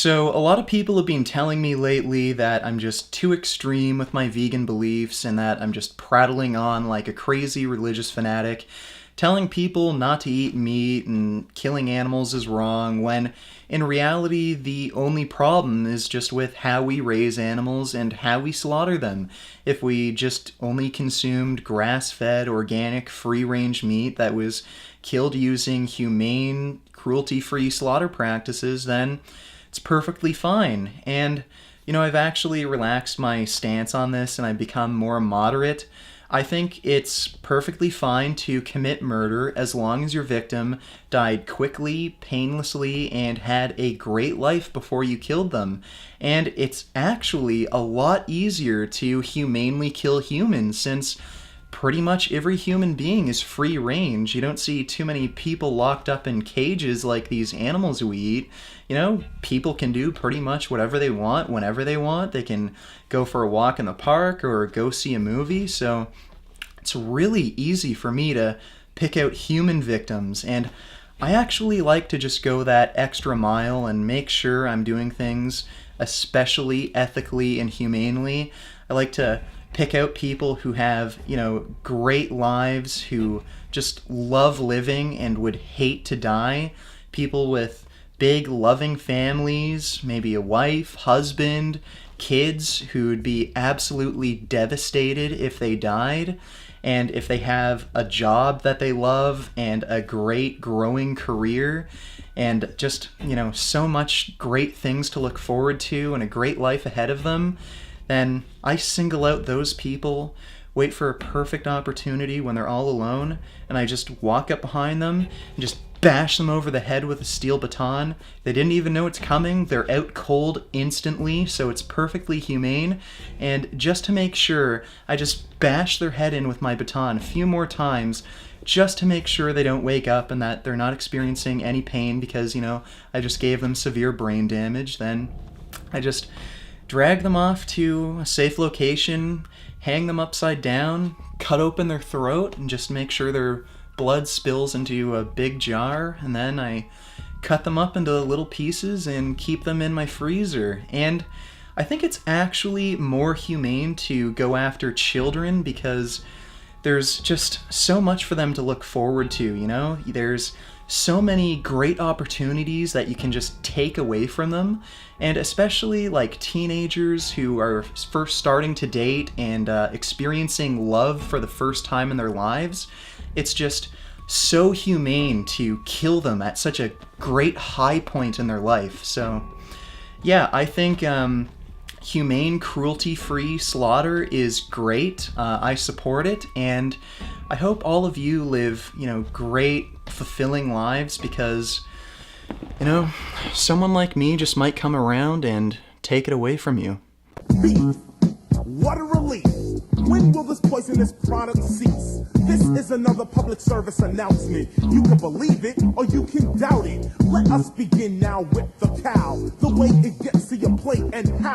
So, a lot of people have been telling me lately that I'm just too extreme with my vegan beliefs and that I'm just prattling on like a crazy religious fanatic, telling people not to eat meat and killing animals is wrong, when in reality, the only problem is just with how we raise animals and how we slaughter them. If we just only consumed grass-fed, organic, free-range meat that was killed using humane, cruelty-free slaughter practices, then it's perfectly fine. And, I've actually relaxed my stance on this and I've become more moderate. I think it's perfectly fine to commit murder as long as your victim died quickly, painlessly, and had a great life before you killed them. And it's actually a lot easier to humanely kill humans since pretty much every human being is free range. You don't see too many people locked up in cages like these animals we eat. People can do pretty much whatever they want, whenever they want. They can go for a walk in the park or go see a movie. So it's really easy for me to pick out human victims. And I actually like to just go that extra mile and make sure I'm doing things especially ethically and humanely. I like to pick out people who have, great lives, who just love living and would hate to die. People with big, loving families, maybe a wife, husband, kids who would be absolutely devastated if they died. And if they have a job that they love and a great growing career and just, so much great things to look forward to and a great life ahead of them, then I single out those people, wait for a perfect opportunity when they're all alone, and I just walk up behind them and just bash them over the head with a steel baton. They didn't even know it's coming. They're out cold instantly, so it's perfectly humane. And just to make sure, I just bash their head in with my baton a few more times just to make sure they don't wake up and that they're not experiencing any pain because, I just gave them severe brain damage. Then I just drag them off to a safe location, hang them upside down, cut open their throat, and just make sure their blood spills into a big jar, and then I cut them up into little pieces and keep them in my freezer. And I think it's actually more humane to go after children because there's just so much for them to look forward to, There's so many great opportunities that you can just take away from them, and especially like teenagers who are first starting to date and experiencing love for the first time in their lives. It's just so humane to kill them at such a great high point in their life. So yeah, I think humane, cruelty-free slaughter is great. I support it, and I hope all of you live, great, fulfilling lives because, someone like me just might come around and take it away from you. Beef. What a relief. When will this poisonous product cease? This is another public service announcement. You can believe it or you can doubt it. Let us begin now with the cow. The way it gets to your plate and how.